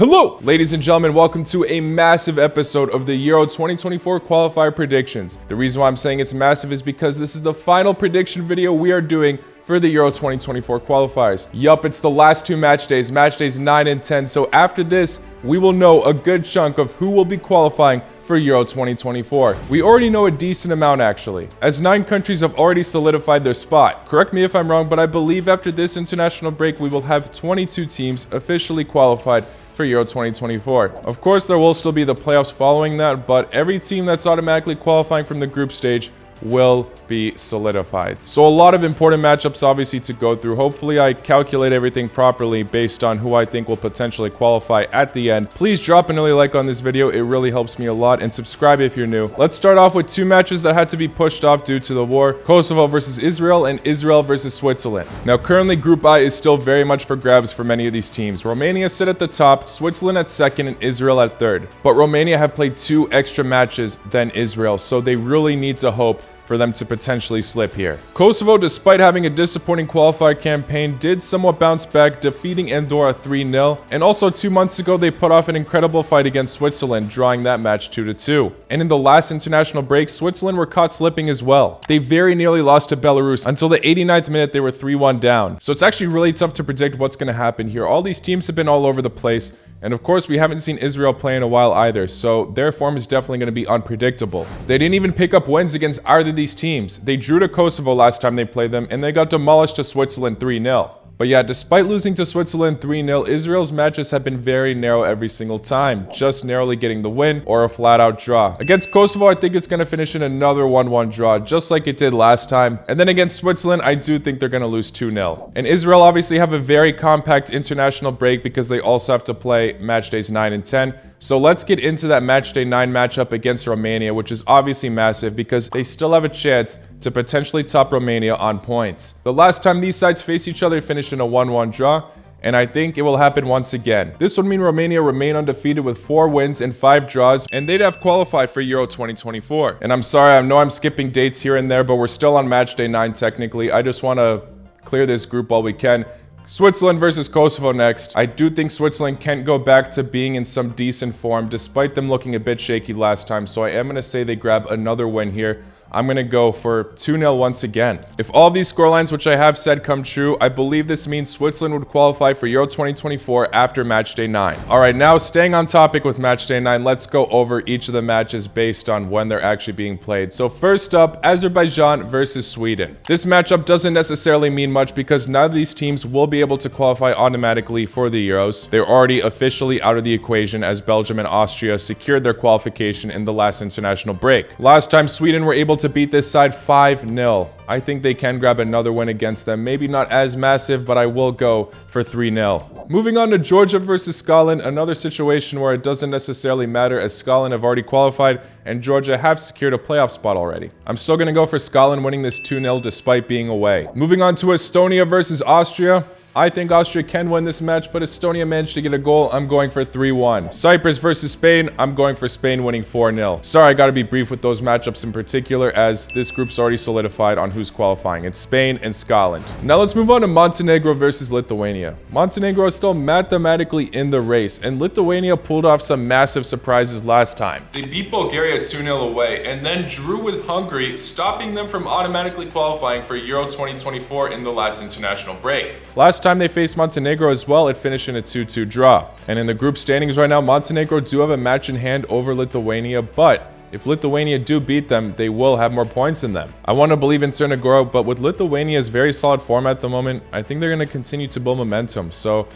Hello, ladies and gentlemen, welcome to a massive episode of the Euro 2024 qualifier predictions. The reason why I'm saying it's massive is because this is the final prediction video we are doing for the Euro 2024 qualifiers. Yup, it's the last two match days 9 and 10. So after this, we will know a good chunk of who will be qualifying for Euro 2024. We already know a decent amount actually, as 9 countries have already solidified their spot. Correct me if I'm wrong, but I believe after this international break, we will have 22 teams officially qualified for Euro 2024. Of course, there will still be the playoffs following that, but every team that's automatically qualifying from the group stage will be solidified. So a lot of important matchups obviously to go through. Hopefully I calculate everything properly based on who I think will potentially qualify at the end. Please drop an early like on this video. It really helps me a lot, and subscribe if you're new. Let's start off with two matches that had to be pushed off due to the war. Kosovo versus Israel and Israel versus Switzerland. Now currently Group I is still very much for grabs for many of these teams. Romania sit at the top, Switzerland at second, and Israel at third. But Romania have played 2 extra matches than Israel, so they really need to hope for them to potentially slip here. Kosovo, despite having a disappointing qualifier campaign, did somewhat bounce back, defeating Andorra 3-0. And also 2 months ago, they put off an incredible fight against Switzerland, drawing that match 2-2. And in the last international break, Switzerland were caught slipping as well. They very nearly lost to Belarus. Until the 89th minute, they were 3-1 down. So it's actually really tough to predict what's going to happen here. All these teams have been all over the place. And of course, we haven't seen Israel play in a while either, so their form is definitely going to be unpredictable. They didn't even pick up wins against either of these teams. They drew to Kosovo last time they played them, and they got demolished to Switzerland 3-0. But yeah, despite losing to Switzerland 3-0, Israel's matches have been very narrow every single time, just narrowly getting the win or a flat-out draw. Against Kosovo, I think it's going to finish in another 1-1 draw, just like it did last time. And then against Switzerland, I do think they're going to lose 2-0. And Israel obviously have a very compact international break because they also have to play match days 9 and 10. So let's get into that matchday 9 matchup against Romania, which is obviously massive because they still have a chance to potentially top Romania on points. The last time these sides faced each other finished in a 1-1 draw, and I think it will happen once again. This would mean Romania remain undefeated with 4 wins and 5 draws, and they'd have qualified for Euro 2024. And I'm sorry, I know I'm skipping dates here and there, but we're still on matchday 9 technically. I just want to clear this group while we can. Switzerland versus Kosovo next. I do think Switzerland can go back to being in some decent form despite them looking a bit shaky last time, so I am going to say they grab another win here. I'm going to go for 2-0 once again. If all these scorelines, which I have said, come true, I believe this means Switzerland would qualify for Euro 2024 after matchday 9. Alright, now staying on topic with matchday 9, let's go over each of the matches based on when they're actually being played. So first up, Azerbaijan versus Sweden. This matchup doesn't necessarily mean much because none of these teams will be able to qualify automatically for the Euros. They're already officially out of the equation as Belgium and Austria secured their qualification in the last international break. Last time Sweden were able to beat this side 5-0. I think they can grab another win against them. Maybe not as massive, but I will go for 3-0. Moving on to Georgia versus Scotland, another situation where it doesn't necessarily matter as Scotland have already qualified and Georgia have secured a playoff spot already. I'm still going to go for Scotland winning this 2-0 despite being away. Moving on to Estonia versus Austria. I think Austria can win this match, but Estonia managed to get a goal. I'm going for 3-1. Cyprus versus Spain. I'm going for Spain winning 4-0. Sorry, I got to be brief with those matchups in particular as this group's already solidified on who's qualifying. It's Spain and Scotland. Now let's move on to Montenegro versus Lithuania. Montenegro is still mathematically in the race, and Lithuania pulled off some massive surprises last time. They beat Bulgaria 2-0 away and then drew with Hungary, stopping them from automatically qualifying for Euro 2024 in the last international break. Last time they faced Montenegro as well, it finished in a 2-2 draw. And in the group standings right now, Montenegro do have a match in hand over Lithuania, but if Lithuania do beat them, they will have more points than them. I want to believe in Cernogoro, but with Lithuania's very solid form at the moment, I think they're going to continue to build momentum. So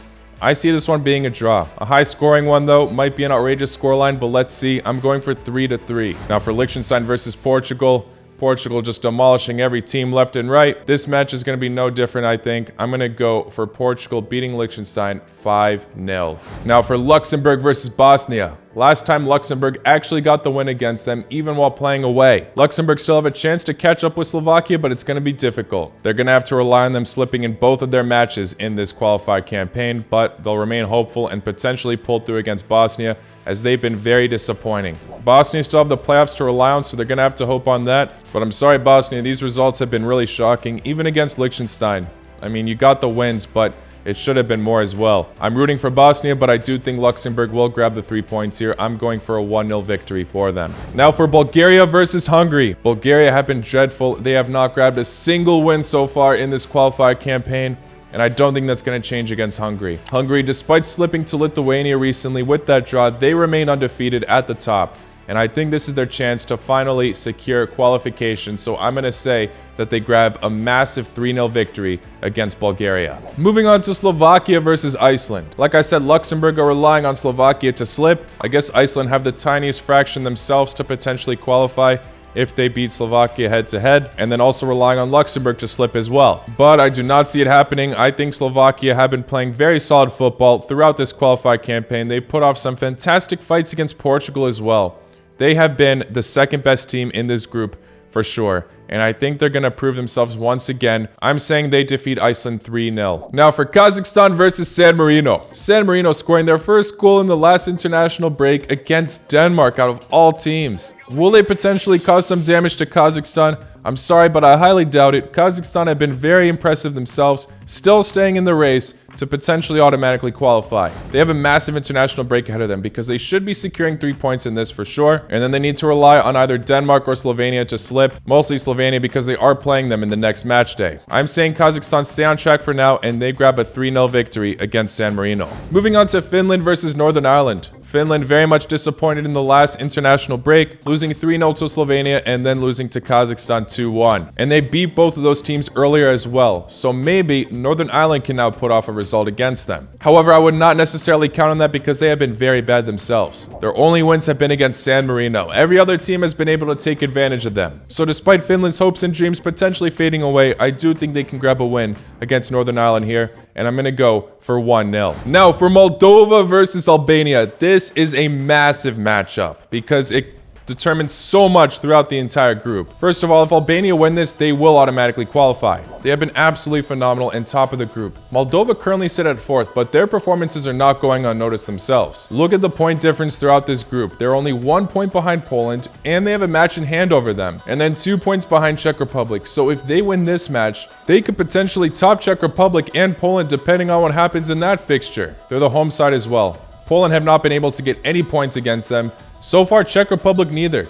I see this one being a draw. A high scoring one though, might be an outrageous scoreline, but let's see. I'm going for 3-3. Now for Liechtenstein versus Portugal. Portugal just demolishing every team left and right. This match is going to be no different, I think. I'm going to go for Portugal beating Liechtenstein 5-0. Now for Luxembourg versus Bosnia. Last time Luxembourg actually got the win against them, even while playing away. Luxembourg still have a chance to catch up with Slovakia, but it's going to be difficult. They're going to have to rely on them slipping in both of their matches in this qualified campaign, but they'll remain hopeful and potentially pull through against Bosnia, as they've been very disappointing. Bosnia still have the playoffs to rely on, so they're going to have to hope on that. But I'm sorry, Bosnia, these results have been really shocking, even against Liechtenstein. I mean, you got the wins, but It should have been more as well. I'm rooting for Bosnia, but I do think Luxembourg will grab the 3 points here. I'm going for a 1-0 victory for them. Now for Bulgaria versus Hungary. Bulgaria have been dreadful. They have not grabbed a single win so far in this qualifier campaign, and I don't think that's going to change against Hungary. Hungary, despite slipping to Lithuania recently with that draw, they remain undefeated at the top. And I think this is their chance to finally secure qualification. So I'm going to say that they grab a massive 3-0 victory against Bulgaria. Moving on to Slovakia versus Iceland. Like I said, Luxembourg are relying on Slovakia to slip. I guess Iceland have the tiniest fraction themselves to potentially qualify if they beat Slovakia head-to-head, and then also relying on Luxembourg to slip as well. But I do not see it happening. I think Slovakia have been playing very solid football throughout this qualified campaign. They put off some fantastic fights against Portugal as well. They have been the second best team in this group for sure, and I think they're going to prove themselves once again. I'm saying they defeat Iceland 3-0. Now for Kazakhstan versus San Marino. San Marino scoring their first goal in the last international break against Denmark out of all teams. Will they potentially cause some damage to Kazakhstan? I'm sorry, but I highly doubt it. Kazakhstan have been very impressive themselves, still staying in the race to potentially automatically qualify. They have a massive international break ahead of them because they should be securing 3 points in this for sure. And then they need to rely on either Denmark or Slovenia to slip, mostly Slovenia because they are playing them in the next match day. I'm saying Kazakhstan stay on track for now and they grab a 3-0 victory against San Marino. Moving on to Finland versus Northern Ireland. Finland very much disappointed in the last international break, losing 3-0 to Slovenia and then losing to Kazakhstan 2-1. And they beat both of those teams earlier as well, so maybe Northern Ireland can now put off a result against them. However, I would not necessarily count on that because they have been very bad themselves. Their only wins have been against San Marino. Every other team has been able to take advantage of them. So despite Finland's hopes and dreams potentially fading away, I do think they can grab a win against Northern Ireland here, and I'm going to go for 1-0. Now for Moldova versus Albania. This is a massive matchup because it determines so much throughout the entire group. First of all, if Albania win this, they will automatically qualify. They have been absolutely phenomenal and top of the group. Moldova currently sit at 4th, but their performances are not going unnoticed themselves. Look at the point difference throughout this group. They're only 1 point behind Poland, and they have a match in hand over them, and then 2 points behind Czech Republic. So if they win this match, they could potentially top Czech Republic and Poland depending on what happens in that fixture. They're the home side as well. Poland have not been able to get any points against them. So far, Czech Republic neither.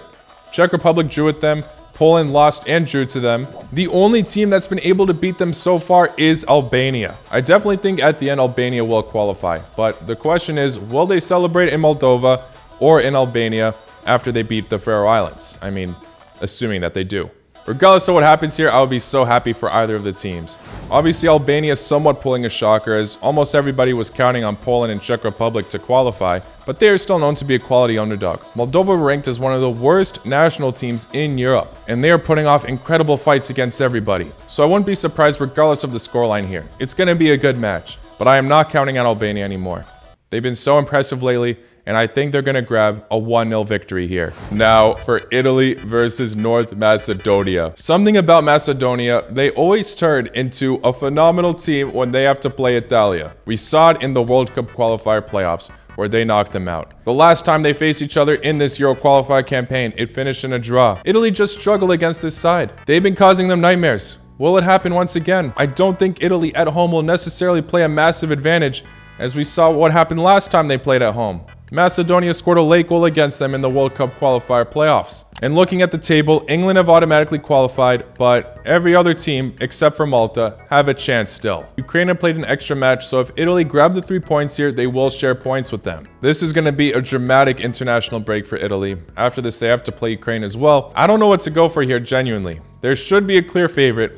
Czech Republic drew with them, Poland lost and drew to them. The only team that's been able to beat them so far is Albania. I definitely think at the end Albania will qualify, but the question is, will they celebrate in Moldova or in Albania after they beat the Faroe Islands? I mean, assuming that they do. Regardless of what happens here, I would be so happy for either of the teams. Obviously, Albania is somewhat pulling a shocker as almost everybody was counting on Poland and Czech Republic to qualify, but they are still known to be a quality underdog. Moldova ranked as one of the worst national teams in Europe, and they are putting off incredible fights against everybody. So I wouldn't be surprised regardless of the scoreline here. It's going to be a good match, but I am not counting on Albania anymore. They've been so impressive lately, and I think they're going to grab a 1-0 victory here. Now for Italy versus North Macedonia. Something about Macedonia, they always turn into a phenomenal team when they have to play Italia. We saw it in the World Cup qualifier playoffs, where they knocked them out. The last time they faced each other in this Euro qualifier campaign, it finished in a draw. Italy just struggled against this side. They've been causing them nightmares. Will it happen once again? I don't think Italy at home will necessarily play a massive advantage, as we saw what happened last time they played at home. Macedonia scored a late goal against them in the World Cup qualifier playoffs. And looking at the table, England have automatically qualified, but every other team, except for Malta, have a chance still. Ukraine have played an extra match, so if Italy grab the 3 points here, they will share points with them. This is going to be a dramatic international break for Italy. After this, they have to play Ukraine as well. I don't know what to go for here, genuinely. There should be a clear favorite,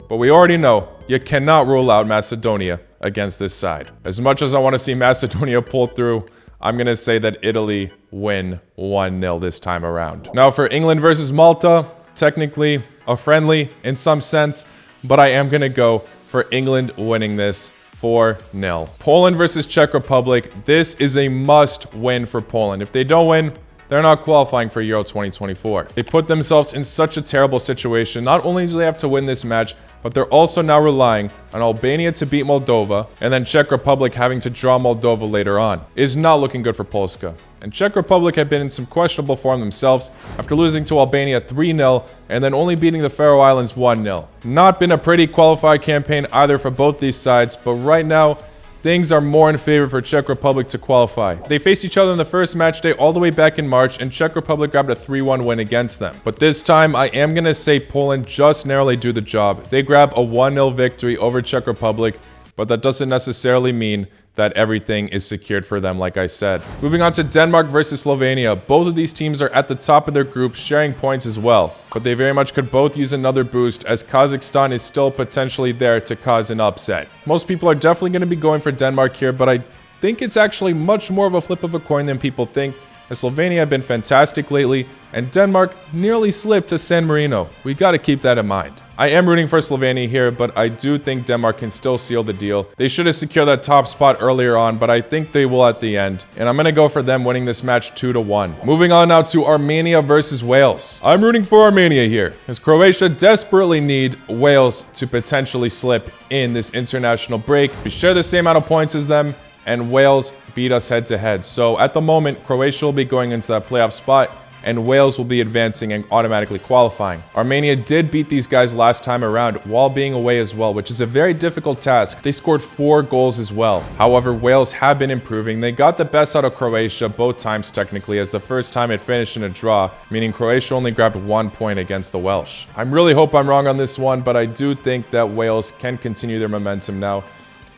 but we already know you cannot rule out Macedonia against this side. As much as I want to see Macedonia pull through, I'm going to say that Italy win 1-0 this time around. Now for England versus Malta, technically a friendly in some sense, but I am going to go for England winning this 4-0. Poland versus Czech Republic. This is a must win for Poland. If they don't win, they're not qualifying for Euro 2024. They put themselves in such a terrible situation. Not only do they have to win this match, but they're also now relying on Albania to beat Moldova, and then Czech Republic having to draw Moldova later on. It is not looking good for Polska. And Czech Republic have been in some questionable form themselves after losing to Albania 3-0 and then only beating the Faroe Islands 1-0. Not been a pretty qualified campaign either for both these sides, but right now, things are more in favor for Czech Republic to qualify. They faced each other in the first match day all the way back in March, and Czech Republic grabbed a 3-1 win against them. But this time, I am going to say Poland just narrowly do the job. They grab a 1-0 victory over Czech Republic, but that doesn't necessarily mean that everything is secured for them, like I said. Moving on to Denmark versus Slovenia. Both of these teams are at the top of their group, sharing points as well. But they very much could both use another boost, as Kazakhstan is still potentially there to cause an upset. Most people are definitely going to be going for Denmark here, but I think it's actually much more of a flip of a coin than people think, as Slovenia have been fantastic lately, and Denmark nearly slipped to San Marino. We got to keep that in mind. I am rooting for Slovenia here, but I do think Denmark can still seal the deal. They should have secured that top spot earlier on, but I think they will at the end. And I'm going to go for them winning this match 2-1. Moving on now to Armenia versus Wales. I'm rooting for Armenia here, as Croatia desperately need Wales to potentially slip in this international break. We share the same amount of points as them, and Wales beat us head-to-head. So at the moment, Croatia will be going into that playoff spot, and Wales will be advancing and automatically qualifying. Armenia did beat these guys last time around while being away as well, which is a very difficult task. They scored 4 goals as well. However, Wales have been improving. They got the best out of Croatia both times technically, as the first time it finished in a draw, meaning Croatia only grabbed 1 point against the Welsh. I really hope I'm wrong on this one, but I do think that Wales can continue their momentum now.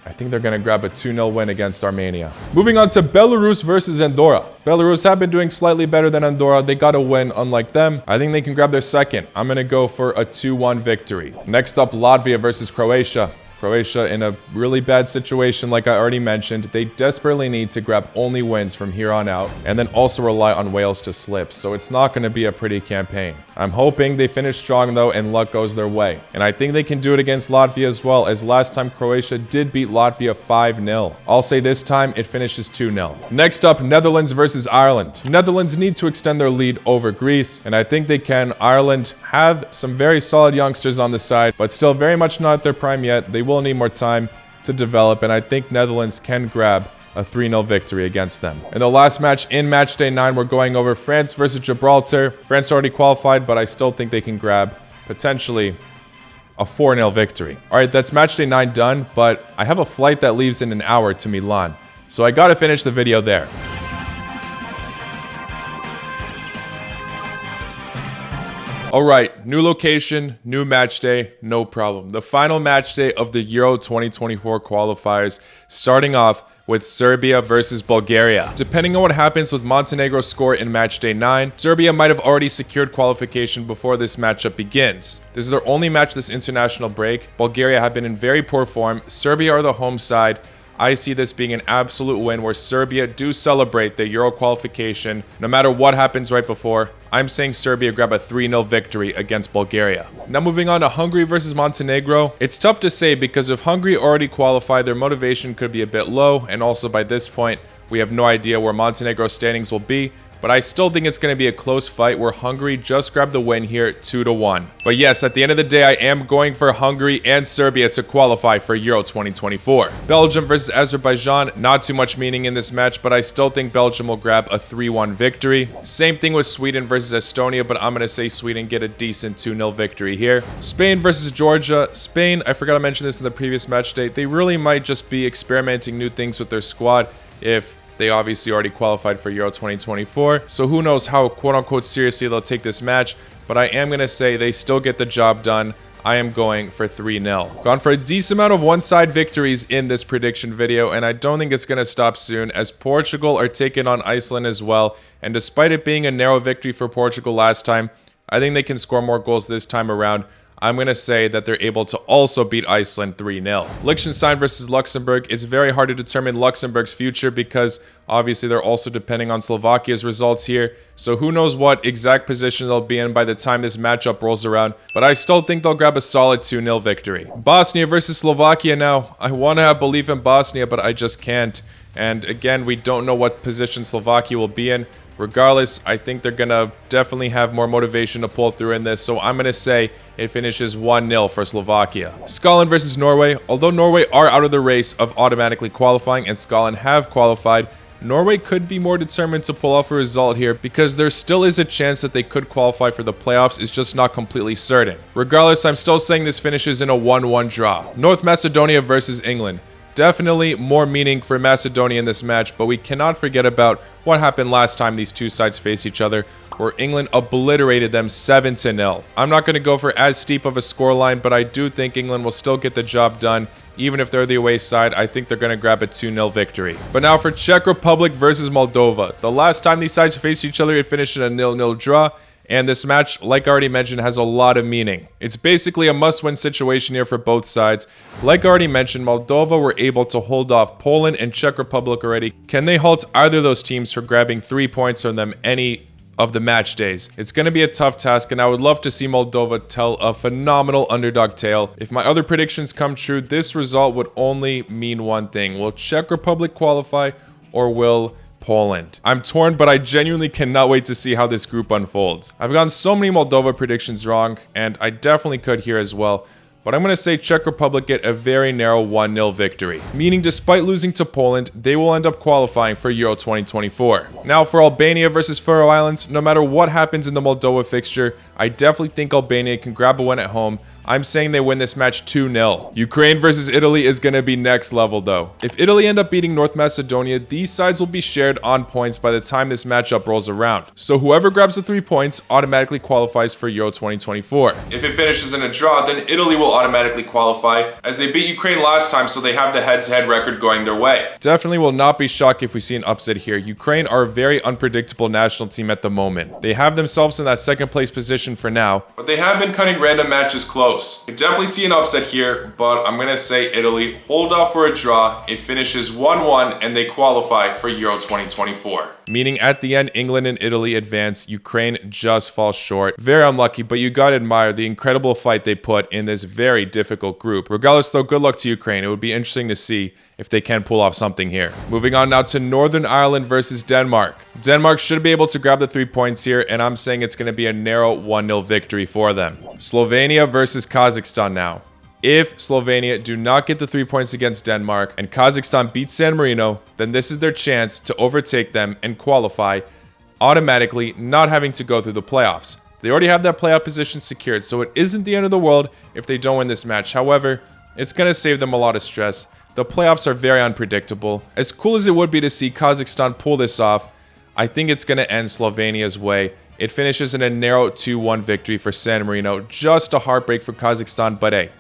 I think they're going to grab a 2-0 win against Armenia. Moving on to Belarus versus Andorra. Belarus have been doing slightly better than Andorra. They got a win unlike them. I think they can grab their second. I'm going to go for a 2-1 victory. Next up, Latvia versus Croatia. Croatia in a really bad situation, like I already mentioned. They desperately need to grab only wins from here on out, and then also rely on Wales to slip, so it's not going to be a pretty campaign. I'm hoping they finish strong though, and luck goes their way. And I think they can do it against Latvia as well, as last time Croatia did beat Latvia 5-0. I'll say this time it finishes 2-0. Next up, Netherlands versus Ireland. Netherlands need to extend their lead over Greece, and I think they can. Ireland have some very solid youngsters on the side, but still very much not at their prime yet. They will need more time to develop, and I think Netherlands can grab a 3-0 victory against them. In the last match in Matchday 9, we're going over France versus Gibraltar. France already qualified, but I still think they can grab potentially a 4-0 victory. All right, that's Matchday 9 done, but I have a flight that leaves in an hour to Milan, so I gotta finish the video there. All right, new location, new match day, no problem. The final match day of the Euro 2024 qualifiers, starting off with Serbia versus Bulgaria. Depending on what happens with Montenegro's score in match day 9, Serbia might have already secured qualification before this matchup begins. This is their only match this international break. Bulgaria have been in very poor form. Serbia are the home side. I see this being an absolute win where Serbia do celebrate the Euro qualification no matter what happens right before. I'm saying Serbia grab a 3-0 victory against Bulgaria. Now moving on to Hungary versus Montenegro. It's tough to say because if Hungary already qualified, their motivation could be a bit low, and also by this point, we have no idea where Montenegro's standings will be. But I still think it's going to be a close fight where Hungary just grabbed the win here 2-1. But yes, at the end of the day, I am going for Hungary and Serbia to qualify for Euro 2024. Belgium versus Azerbaijan, not too much meaning in this match, but I still think Belgium will grab a 3-1 victory. Same thing with Sweden versus Estonia, but I'm going to say Sweden get a decent 2-0 victory here. Spain versus Georgia. Spain, I forgot to mention this in the previous match day, they really might just be experimenting new things with their squad if they obviously already qualified for Euro 2024, so who knows how quote-unquote seriously they'll take this match, but I am going to say they still get the job done. I am going for 3-0. Gone for a decent amount of one-side victories in this prediction video, and I don't think it's going to stop soon, as Portugal are taking on Iceland as well, and despite it being a narrow victory for Portugal last time, I think they can score more goals this time around. I'm going to say that they're able to also beat Iceland 3-0. Liechtenstein versus Luxembourg. It's very hard to determine Luxembourg's future because obviously they're also depending on Slovakia's results here. So who knows what exact position they'll be in by the time this matchup rolls around. But I still think they'll grab a solid 2-0 victory. Bosnia versus Slovakia now. I want to have belief in Bosnia, but I just can't. And again, we don't know what position Slovakia will be in. Regardless, I think they're going to definitely have more motivation to pull through in this, so I'm going to say it finishes 1-0 for Slovakia. Scotland versus Norway. Although Norway are out of the race of automatically qualifying and Scotland have qualified, Norway could be more determined to pull off a result here because there still is a chance that they could qualify for the playoffs. It's just not completely certain. Regardless, I'm still saying this finishes in a 1-1 draw. North Macedonia versus England. Definitely more meaning for Macedonia in this match, but we cannot forget about what happened last time these two sides faced each other, where England obliterated them 7-0. I'm not going to go for as steep of a scoreline, but I do think England will still get the job done. Even if they're the away side, I think they're going to grab a 2-0 victory. But now for Czech Republic versus Moldova. The last time these sides faced each other, it finished in a 0-0 draw. And this match, like I already mentioned, has a lot of meaning. It's basically a must-win situation here for both sides. Like I already mentioned, Moldova were able to hold off Poland and Czech Republic already. Can they halt either of those teams from grabbing 3 points from them any of the match days? It's going to be a tough task, and I would love to see Moldova tell a phenomenal underdog tale. If my other predictions come true, this result would only mean one thing. Will Czech Republic qualify, or will Poland? I'm torn, but I genuinely cannot wait to see how this group unfolds. I've gotten so many Moldova predictions wrong, and I definitely could here as well. But I'm going to say Czech Republic get a very narrow 1-0 victory, meaning despite losing to Poland, they will end up qualifying for Euro 2024. Now for Albania versus Faroe Islands, no matter what happens in the Moldova fixture, I definitely think Albania can grab a win at home. I'm saying they win this match 2-0. Ukraine versus Italy is going to be next level though. If Italy end up beating North Macedonia, these sides will be shared on points by the time this matchup rolls around. So whoever grabs the 3 points automatically qualifies for Euro 2024. If it finishes in a draw, then Italy will automatically qualify, as they beat Ukraine last time, so they have the head-to-head record going their way. Definitely will not be shocked if we see an upset here. Ukraine are a very unpredictable national team at the moment. They have themselves in that second place position for now, but they have been cutting random matches close. I definitely see an upset here, but I'm going to say Italy hold off for a draw. It finishes 1-1 and they qualify for Euro 2024. Meaning at the end, England and Italy advance. Ukraine just falls short. Very unlucky, but you gotta admire the incredible fight they put in this very difficult group. Regardless though, good luck to Ukraine. It would be interesting to see if they can pull off something here. Moving on now to Northern Ireland versus Denmark. Denmark should be able to grab the 3 points here, and I'm saying it's going to be a narrow 1-0 victory for them. Slovenia versus Kazakhstan now. If Slovenia do not get the 3 points against Denmark and Kazakhstan beats San Marino, then this is their chance to overtake them and qualify automatically, not having to go through the playoffs. They already have that playoff position secured, so it isn't the end of the world if they don't win this match. However, it's going to save them a lot of stress. The playoffs are very unpredictable. As cool as it would be to see Kazakhstan pull this off, I think it's going to end Slovenia's way. It finishes in a narrow 2-1 victory for San Marino. Just a heartbreak for Kazakhstan, but hey,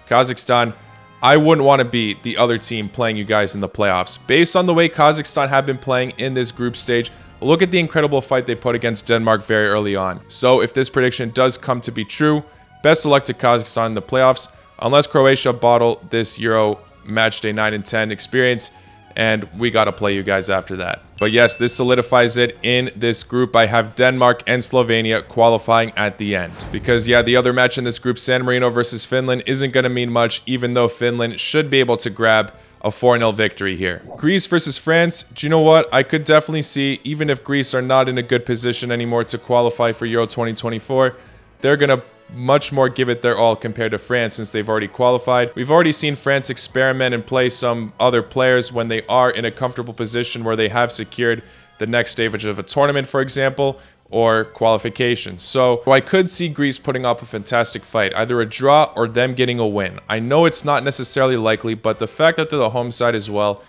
Kazakhstan, I wouldn't want to be the other team playing you guys in the playoffs. Based on the way Kazakhstan have been playing in this group stage, look at the incredible fight they put against Denmark very early on. So if this prediction does come to be true, best of luck to Kazakhstan in the playoffs, unless Croatia bottle this Euro Matchday 9 and 10 experience, and we got to play you guys after that. But yes, this solidifies it in this group. I have Denmark and Slovenia qualifying at the end. Because yeah, the other match in this group, San Marino versus Finland, isn't going to mean much, even though Finland should be able to grab a 4-0 victory here. Greece versus France. Do you know what? I could definitely see, even if Greece are not in a good position anymore to qualify for Euro 2024, they're going to much more give it their all compared to France since they've already qualified. We've already seen France experiment and play some other players when they are in a comfortable position where they have secured the next stage of a tournament, for example, or qualifications. So I could see Greece putting up a fantastic fight, either a draw or them getting a win. I know it's not necessarily likely, but the fact that they're the home side as well,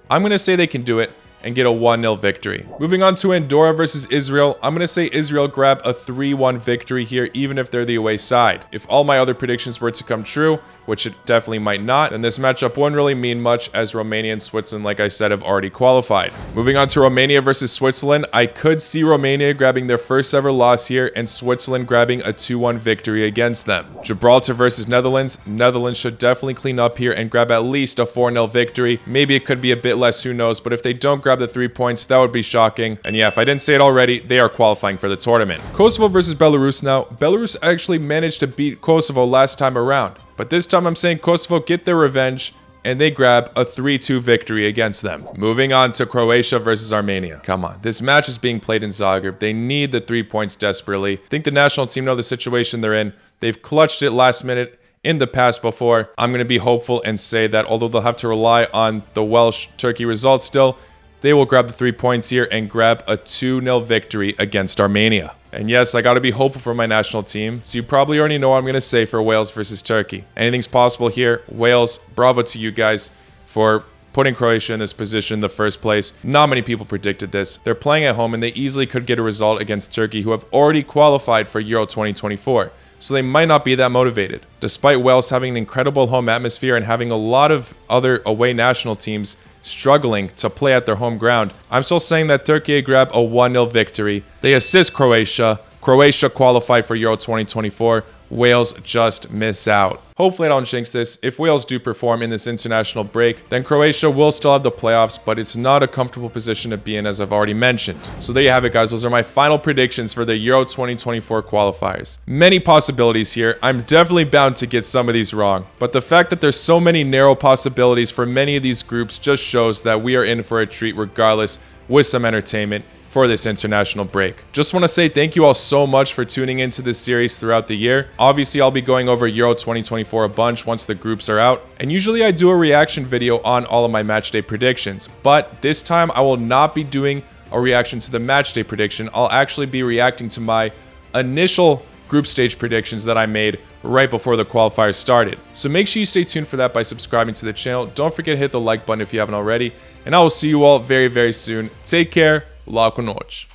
I'm going to say they can do it and get a 1-0 victory. Moving on to Andorra versus Israel, I'm going to say Israel grab a 3-1 victory here, even if they're the away side. If all my other predictions were to come true, which it definitely might not, then this matchup wouldn't really mean much, as Romania and Switzerland, like I said, have already qualified. Moving on to Romania versus Switzerland, I could see Romania grabbing their first ever loss here and Switzerland grabbing a 2-1 victory against them. Gibraltar versus Netherlands, Netherlands should definitely clean up here and grab at least a 4-0 victory. Maybe it could be a bit less, who knows, but if they don't grab the 3 points, that would be shocking. And yeah, if I didn't say it already, they are qualifying for the tournament. Kosovo versus Belarus now. Belarus actually managed to beat Kosovo last time around, but this time I'm saying Kosovo get their revenge and they grab a 3-2 victory against them. Moving on to Croatia versus Armenia. Come on, this match is being played in Zagreb. They need the 3 points desperately. I think the national team know the situation they're in. They've clutched it last minute in the past before. I'm going to be hopeful and say that although they'll have to rely on the Welsh-Turkey result still, they will grab the 3 points here and grab a 2-0 victory against Armenia. And yes, I got to be hopeful for my national team, so you probably already know what I'm going to say for Wales versus Turkey. Anything's possible here. Wales, bravo to you guys. for putting Croatia in this position in the first place. Not many people predicted this. They're playing at home and they easily could get a result against Turkey, who have already qualified for Euro 2024. So they might not be that motivated. Despite Wales having an incredible home atmosphere and having a lot of other away national teams struggling to play at their home ground, I'm still saying that Turkey grab a 1-0 victory. They assist Croatia. Croatia qualified for Euro 2024. Wales just miss out. Hopefully I don't jinx this. If Wales do perform in this international break, then Croatia will still have the playoffs, but it's not a comfortable position to be in, as I've already mentioned. So there you have it, guys. Those are my final predictions for the Euro 2024 qualifiers. Many possibilities here. I'm definitely bound to get some of these wrong, but the fact that there's so many narrow possibilities for many of these groups just shows that we are in for a treat regardless, with some entertainment for this international break. Just want to say thank you all so much for tuning into this series throughout the year. Obviously, I'll be going over Euro 2024 a bunch once the groups are out, and usually I do a reaction video on all of my matchday predictions, but this time I will not be doing a reaction to the matchday prediction. I'll actually be reacting to my initial group stage predictions that I made right before the qualifiers started. So make sure you stay tuned for that by subscribing to the channel. Don't forget to hit the like button if you haven't already, and I will see you all very, very soon. Take care. Lá com noite.